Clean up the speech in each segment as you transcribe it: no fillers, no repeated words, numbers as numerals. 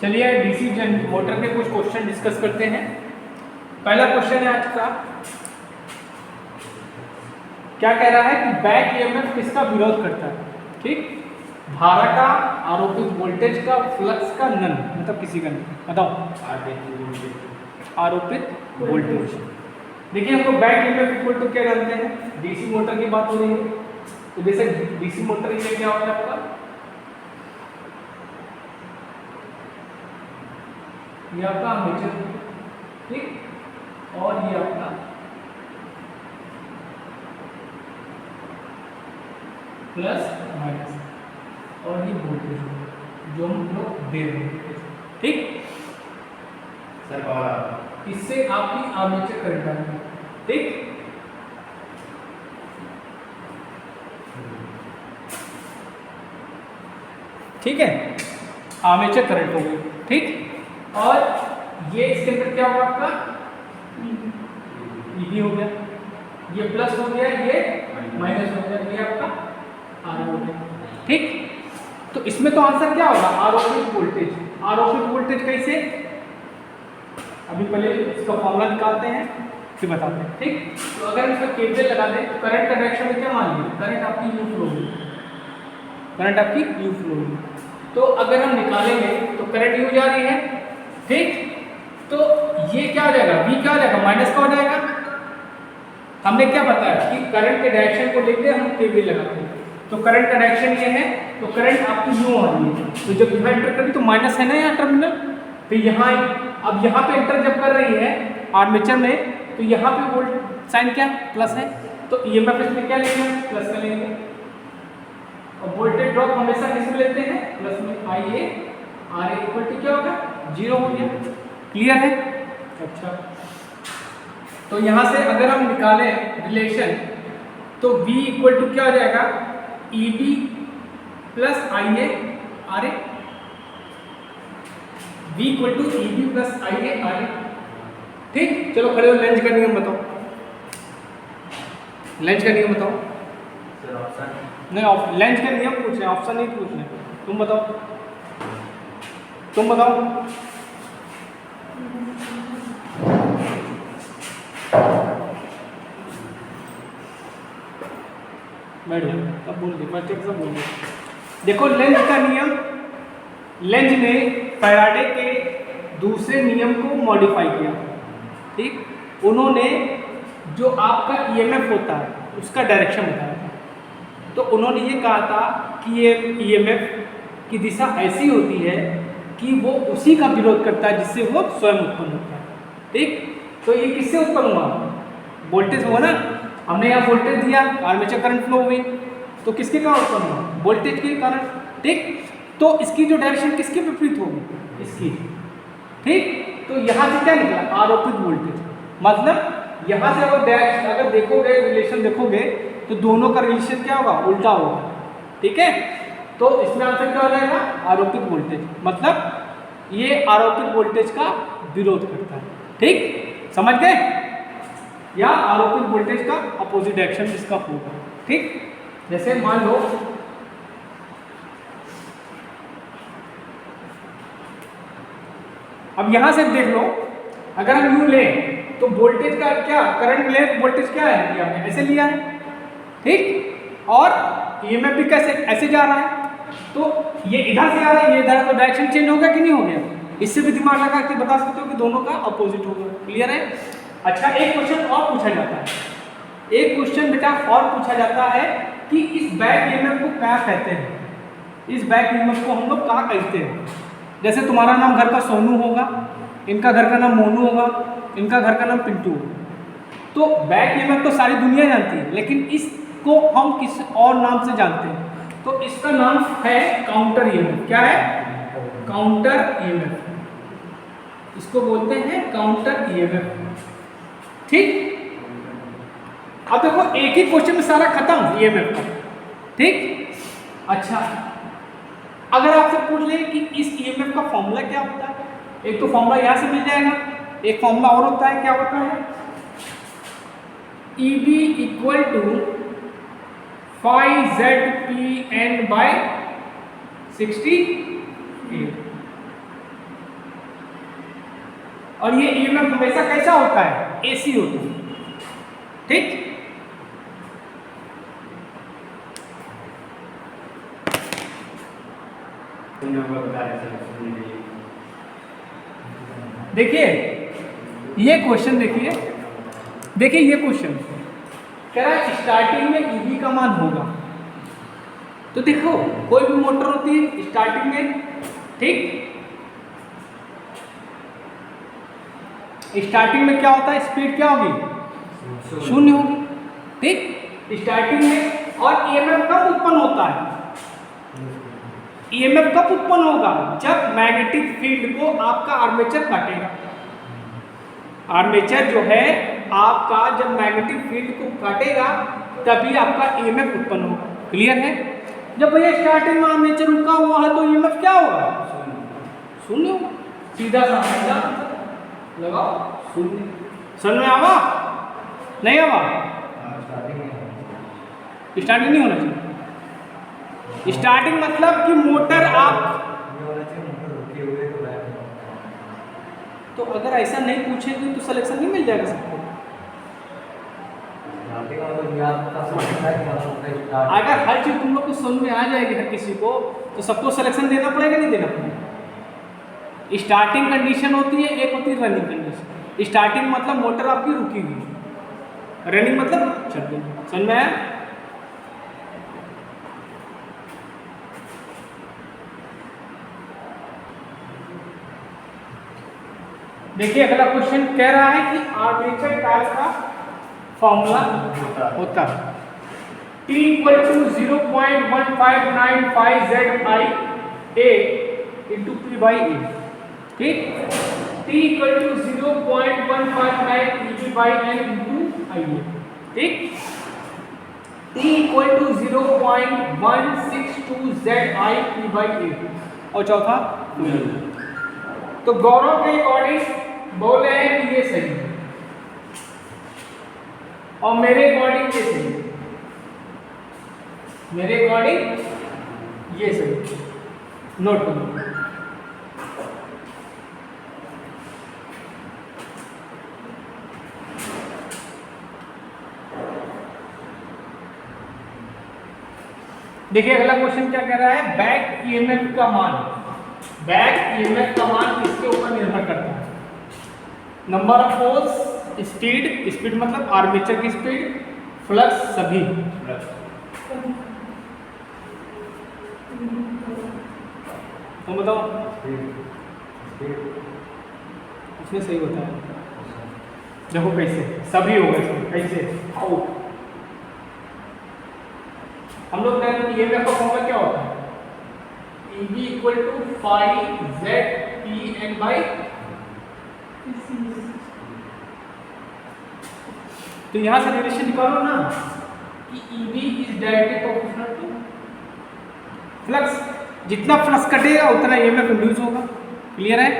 चलिए DC motor के कुछ क्वेश्चन डिस्कस करते हैं। पहला क्वेश्चन है आज का, क्या कह रहा है कि बैक ईएमएफ किसका विरोध करता है। ठीक, धारा का, आरोपित वोल्टेज का, फ्लक्स का, नन मतलब किसी का नहीं। बताओ आरोपित वोल्टेज। देखिए हमको बैक ईएमएफ इक्वल टू क्या जानते हैं, डीसी मोटर की बात हो रही है तो जैसे डीसी मोटर ये क्या होता है आपका, ये आपका आर्मेचर, ठीक, और ये आपका प्लस माइनस, और ये वोल्टेज जो हम लोग दे रहे हैं। ठीक सर, और इससे आपकी आर्मेचर करंट आएगी। ठीक, ठीक है, आर्मेचर करंट हो गई। ठीक, और ये इसके अंदर क्या होगा आपका, ईबी हो गया, ये प्लस हो गया, ये माइनस हो गया, ये आपका आर हो गया। ठीक, तो इसमें तो आंसर क्या होगा, आरोपित वोल्टेज। आरोपित वोल्टेज कैसे, अभी पहले इसका फॉर्मूला निकालते हैं फिर बताते हैं। ठीक, तो अगर इसका केवीएल लगा दें तो करंट का डायरेक्शन में क्या मान लीजिए, करंट आपकी यू फ्लो होगी, करंट आपकी यू फ्लो होगी। तो अगर हम निकालेंगे तो करंट यू जा रही है। ठीक, तो ये क्या हो जाएगा, v क्या हो जाएगा, माइनस का हो जाएगा। हमने क्या बताया कि करंट के डायरेक्शन को लेकर हम केवीएल लगाते हैं, तो करंट का डायरेक्शन ये है, तो करंट आपकी यू आ रही है, तो जब यहाँ एंटर करी तो माइनस है ना यहाँ टर्मिनल, तो यहाँ अब यहाँ पे एंटर जब कर रही है आर्मेचर में, तो यहाँ पे वोल्ट साइन क्या प्लस है, तो ईएमएफ इसमें क्या लेंगे, प्लस का लेंगे। और वोल्टेज ड्रॉप हमेशा किसमें लेते हैं, प्लस में। I A R A equal to क्या होगा, 0 हो गया। क्लियर है। अच्छा, तो यहाँ से अगर हम निकालें रिलेशन तो V इक्वल टू क्या हो जाएगा, E B plus I A R A. V equal to E B plus I A R A. ठीक, चलो खड़े हो, लेंज का नियम बताओ, लेंज का नियम बताओ। सर ऑप्शन नहीं, लेंज का नियम पूछ रहे हैं, ऑप्शन नहीं पूछ रहे हैं। तुम बताओ, तुम बताओ। बैठ जाओ, अब बोल दे, मैं सब बोल दे। देखो लेंज का नियम, लेंज ने फैराडे के दूसरे नियम को मॉडिफाई किया। ठीक, उन्होंने जो आपका ईएमएफ होता है उसका डायरेक्शन बताया था, तो उन्होंने ये कहा था कि ये ईएमएफ की दिशा ऐसी होती है कि वो उसी का विरोध करता है जिससे वो स्वयं उत्पन्न होता है। ठीक, तो ये किससे उत्पन्न हुआ, वोल्टेज हुआ ना, हमने यहाँ वोल्टेज दिया, आर्मेचर करंट फ्लो हुई, तो किसके कारण उत्पन्न हुआ, वोल्टेज के कारण। ठीक, तो इसकी जो डायरेक्शन किसके विपरीत होगी, इसकी। ठीक, तो यहाँ से क्या निकला, आरोपित वोल्टेज, मतलब यहाँ से अगर देखोगे रिलेशन देखोगे तो दोनों का रिलेशन क्या होगा, उल्टा होगा। ठीक है, तो इसमें आंसर क्या हो जाएगा, आरोपित वोल्टेज, मतलब ये आरोपित वोल्टेज का विरोध करता है। ठीक, समझ गए, या आरोपित वोल्टेज का अपोजिट डायरेक्शन इसका होगा। ठीक, जैसे मान लो अब यहां से देख लो, अगर हम यू लें तो वोल्टेज का क्या, करंट ले, वोल्टेज क्या है, ये हमने ऐसे लिया है। ठीक, और ईएमएफ भी कैसे ऐसे जा रहा है, तो ये इधर से आ रहा है, ये इधर, तो डायरेक्शन चेंज हो गया कि नहीं हो गया, इससे भी दिमाग लगा के बता सकते हो कि दोनों का अपोजिट होगा। क्लियर है। अच्छा, एक क्वेश्चन और पूछा जाता है, एक क्वेश्चन बेटा और पूछा जाता है कि इस बैक ईएमएफ को क्या कहते हैं, इस बैक ईएमएफ को हम लोग कहाँ कहते हैं। जैसे तुम्हारा नाम घर का सोनू होगा, इनका घर का नाम मोनू होगा, इनका घर का नाम पिंटू होगा, तो बैक ईएमएफ तो सारी दुनिया जानती है, लेकिन इसको हम किस और नाम से जानते हैं, तो इसका नाम है काउंटर ईएमएफ। क्या है, काउंटर ईएमएफ, इसको बोलते हैं काउंटर ईएमएफ। ठीक, अब देखो एक ही क्वेश्चन में सारा खत्म ईएमएफ का। ठीक, अच्छा, अगर आपसे पूछ ले कि इस ईएमएफ का फॉर्मूला क्या होता है, एक तो फॉर्मूला यहाँ से मिल जाएगा, एक फॉर्मूला और होता है, क्या होता है, EB इक्वल टू 5ZPN/60 और ये ईएमएफ हमेशा कैसा होता है, एसी होता है। ठीक, देखिए ये क्वेश्चन, देखिए ये क्वेश्चन कह रहा है स्टार्टिंग में ईबी का मान होगा। तो देखो कोई भी मोटर होती है स्टार्टिंग में, ठीक, स्टार्टिंग में क्या होता है, स्पीड क्या होगी, शून्य होगी। ठीक, स्टार्टिंग में। और ईएमएफ कब उत्पन्न होता है, ईएमएफ कब उत्पन्न होगा, जब मैग्नेटिक फील्ड को आपका आर्मेचर काटेगा। आर्मेचर जो है आपका जब मैग्नेटिक फील्ड को काटेगा तभी आपका ईएमएफ उत्पन्न होगा। क्लियर है। जब भैया स्टार्टिंग में आर्मेचर रुका हुआ है तो ईएमएफ क्या होगा, शून्य होगा। सीधा सा लगाओ, शून्य। समझ में आवा, नहीं आवा, स्टार्टिंग नहीं होना चाहिए। स्टार्टिंग मतलब कि मोटर आप, तो अगर ऐसा नहीं पूछेंगे तो सिलेक्शन नहीं मिल जाएगा सबको। अगर हर चीज तुम लोग को समझ में आ जाएगी हर किसी को, तो सबको सिलेक्शन देना पड़ेगा, नहीं देना पड़ेगा। स्टार्टिंग कंडीशन होती है, एक होती है रनिंग कंडीशन। स्टार्टिंग मतलब मोटर आपकी रुकी हुई, रनिंग मतलब चल रही। समझ में आया। देखिए अगला क्वेश्चन कह रहा है कि आर्मेचर टायर का फॉर्मूला होता है T = 0.1595 ZIA into P/A। ठीक, T = 0.159 EB/N into IA। ठीक, T = 0.162 ZI P/A। और चौथा, तो गौरव के अकॉर्डिंग बोले हैं कि ये सही है और मेरे अकॉर्डिंग ये सही है, मेरे अकॉर्डिंग ये सही है। नोट करो। देखिए अगला क्वेश्चन क्या कह रहा है, बैक ईएमएफ का मान। बैक ईएमएफ का मान किसके ऊपर निर्भर करता है, नंबर ऑफ पोल्स, स्पीड मतलब आर्मेचर की स्पीड, फ्लक्स, सभी। तो बताओ इसमें सही होता है। देखो कैसे सभी होगा, इसमें कैसे आओ। हम लोग ईएमएफ का फॉर्मूला क्या होता है, EB = 5ZPN/, तो यहां से रिलेशन निकालो ना कि EB is directly proportional to flux. जितना फ्लक्स कटेगा उतना ईएमएफ इंड्यूस होगा। क्लियर है।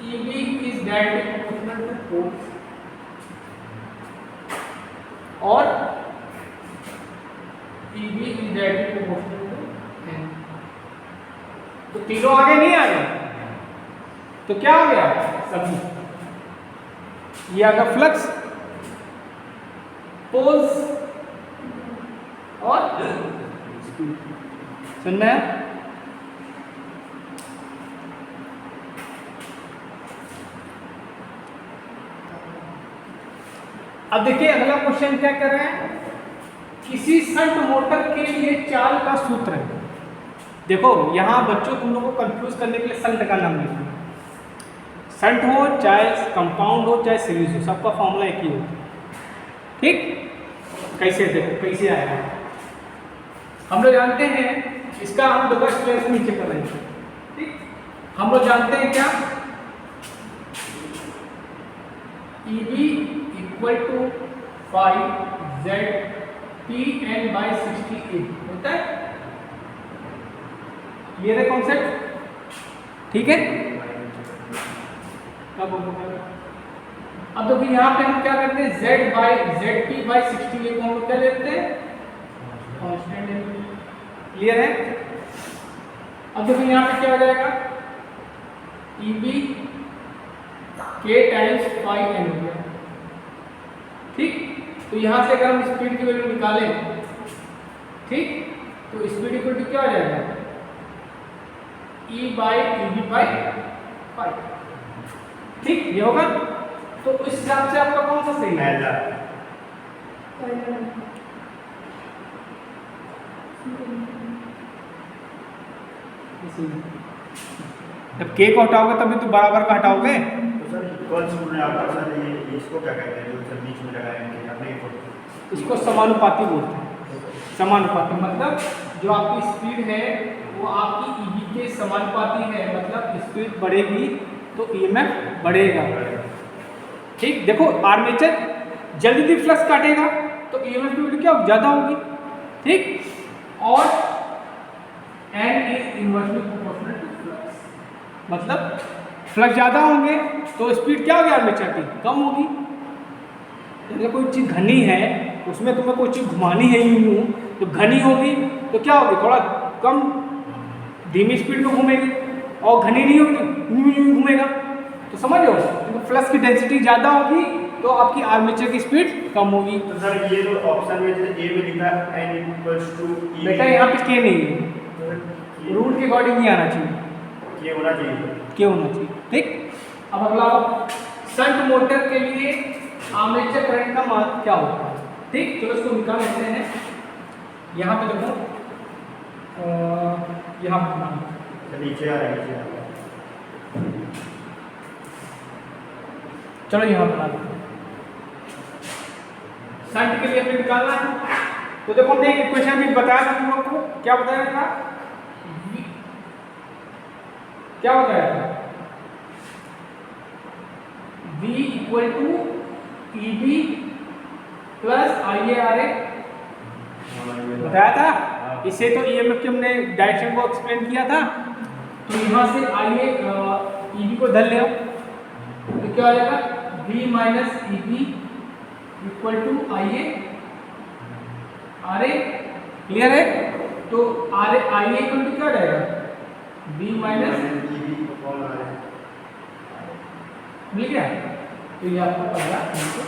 EB is directly proportional to force और EB is directly proportional to N। तो तीनों आगे नहीं आ गए तो क्या हो गया, सभी। ये अगर फ्लक्स, पोल्स और स्पीड। सुनना है। अब देखिए अगला क्वेश्चन क्या कर रहे हैं, किसी शंट मोटर के लिए चाल का सूत्र है। देखो यहां बच्चों तुम लोगों को कंफ्यूज करने के लिए शंट का नाम लिखना। शंट हो चाहे कंपाउंड हो चाहे सीरीज हो, सबका फॉर्मूला एक ही होता है। ठीक, कैसे देखो कैसे आएगा, हम लोग जानते हैं इसका, हम लोग स्ट्रेंथ नीचे कर रहे हैं। ठीक, हम लोग जानते हैं क्या, EB = 5ZPN/68 होता है। क्लियर है कॉन्सेप्ट। ठीक है। अब देखिए यहाँ पे हम क्या करते हैं, ZP/60 को हम क्या लेते हैं, कांस्टेंट। क्लियर है। अब देखिए यहाँ पे क्या हो जाएगा, EB K टाइम्स पाई N हो गया। ठीक, तो यहाँ से अगर हम स्पीड की वैल्यू निकालें, ठीक, तो स्पीड इक्वल टू क्या हो जाएगा, E by EB by pi. ठीक, ये होगा। तो इस हिसाब से आपका कौन सा सही है? जब के को हटाओगे तभी तो बराबर का हटाओगे। तो सर इक्वल्स में आपका सर ये इसको क्या कहते हैं जो सर बीच में लगाएंगे आपने? इसको समानुपाती बोलते हैं। समानुपाती मतलब जो आपकी स्पीड है वो आपकी EB के समानुपाती है, मतलब स्पीड बढ़ेगी तो EMF बढ़ेगा। ठीक, देखो आर्मेचर जल्दी फ्लक्स काटेगा तो EMF की वैल्यू क्या ज़्यादा होगी। ठीक, और N is inversely proportional to flux, मतलब फ्लक्स ज़्यादा होंगे तो स्पीड क्या होगी आर्मेचर की, कम होगी। जैसे कोई चीज़ घनी है, उसमें तुम्हें कोई चीज़ घुमानी है यूं, तो घनी होगी तो क्या होगी, थोड़ा कम धीमी स्पीड में घूमेगी, और घनी नहीं होगी यूं घूमेगा। तो समझो, तो फ्लक्स की डेंसिटी ज़्यादा होगी तो आपकी आर्मेचर की स्पीड कम होगी। तो सर ये जो ऑप्शन में जैसे ए में लिखा है n इक्वल्स टू E, बेटा यहाँ पे के नहीं है, रूल के अकॉर्डिंग नहीं आना चाहिए, ये होना चाहिए। के होना चाहिए। ठीक, अब अगला शंट मोटर के लिए आर्मेचर करंट का मान क्या होता है। ठीक, चलो इसको निकाल लेते हैं। यहाँ पे देखो, यहाँ पे नीचे आ रहा है, नीचे आ रहा है। चलो यहाँ बना दो। शंट के लिए हमें निकालना है, तो देखो हमने एक इक्वेशन भी बताया था तुम लोग को, क्या बताया था, क्या बताया था, V equal to EB plus IARA बताया था। इससे तो EMF की हमने डायरेक्शन को एक्सप्लेन किया था। तो यहाँ से EB को धर ले, तो क्या हो जाएगा, V minus EB equal to IA RA। Clear है? तो RA IA इक्वल टू क्या रहेगा, V माइनस मिल गया। तो ये आपका पहला आंसर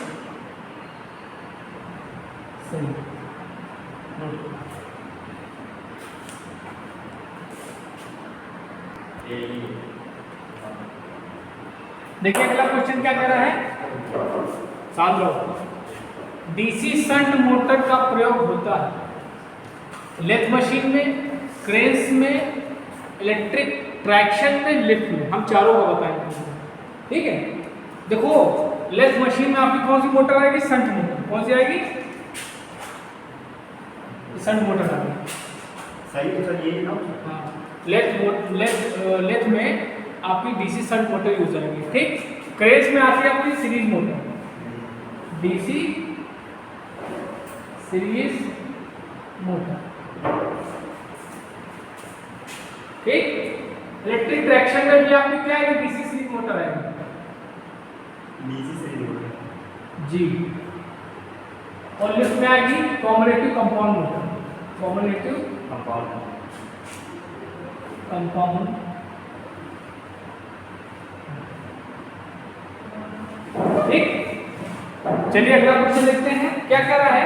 सही। देखिए अगला क्वेश्चन क्या कह रहा है, साथ रहो। डीसी शंट मोटर का प्रयोग होता है लेथ मशीन में, क्रेन्स में, इलेक्ट्रिक ट्रैक्शन में, लिफ्ट में। हम चारों का बताएंगे। ठीक है, देखो लेथ मशीन में आपकी कौन सी मोटर आएगी, शंट मोटर। कौन सी आएगी, शंट मोटर आएगी। सही तो सर यही ना। हाँ, लेथ में आपकी डीसी शंट मोटर यूज आएगी। ठीक, क्रेन्स में आती है आपकी series motor, DC series motor. ठीक, इलेक्ट्रिक ट्रैक्शन में भी आपकी क्या है, डीसी सीरीज मोटर आएगी, डीसी सीरीज मोटर जी। और लिफ्ट में आएगी cumulative compound motor, cumulative compound. ठीक, चलिए अगला क्वेश्चन देखते हैं। क्या कह रहा है,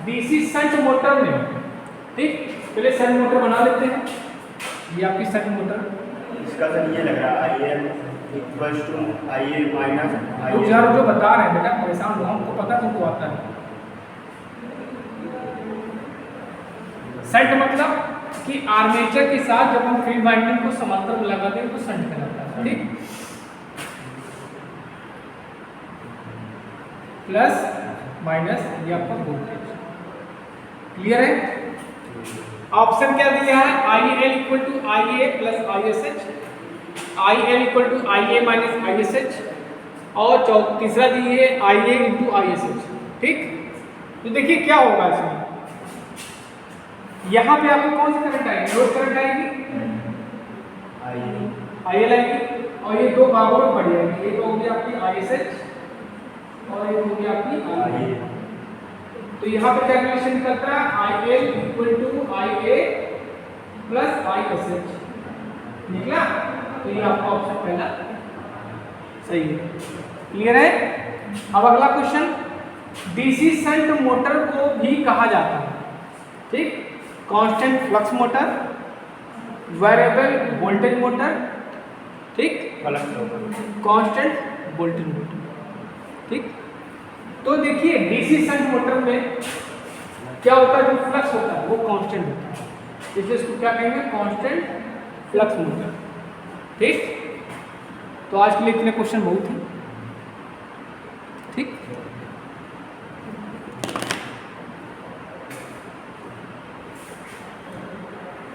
डीसी शंट मोटर में। ठीक, पहले शंट मोटर बना लेते हैं। ये आपकी शंट मोटर, इसका सर ये लग रहा है IM equals to IA minus तो यार जो बता रहे हैं बेटा, परेशान हो, हमको पता तुमको आता है। शंट मतलब कि आर्मेचर के साथ जब हम फील्ड वाइंडिंग को समांतर में लगा दें तो शंट कहलाता है। ठीक, प्लस माइनस ये आपका वोल्टेज। क्लियर है? ऑप्शन क्या दिया है, IL equal to IA plus ISH, IL equal to IA minus ISH, और तीसरा दी है IA इंटू ISH। ठीक, तो देखिए क्या होगा इसमें, यहाँ पे आपको कौन सी करंट आएगी, लोड करंट आएगी, IL आएगी, और ये दो भागों में बढ़ जाएगी। एक होगी आपकी ISH और एक होगी आपकी IA। तो यहाँ पे कैलकुलेशन करता है IL equal to IA plus ISH, निकला। तो ये आपका ऑप्शन पहला सही है। क्लियर है? अब अगला क्वेश्चन, डीसी शंट मोटर को भी कहा जाता है, ठीक, constant flux motor, variable voltage motor, ठीक, कांस्टेंट वोल्टेज मोटर, ठीक। तो देखिए डीसी शंट मोटर में क्या होता है, जो फ्लक्स होता है वो कांस्टेंट होता है, इसलिए इसको क्या कहेंगे, कांस्टेंट फ्लक्स मोटर, ठीक। तो आज के लिए इतने क्वेश्चन बहुत हैं।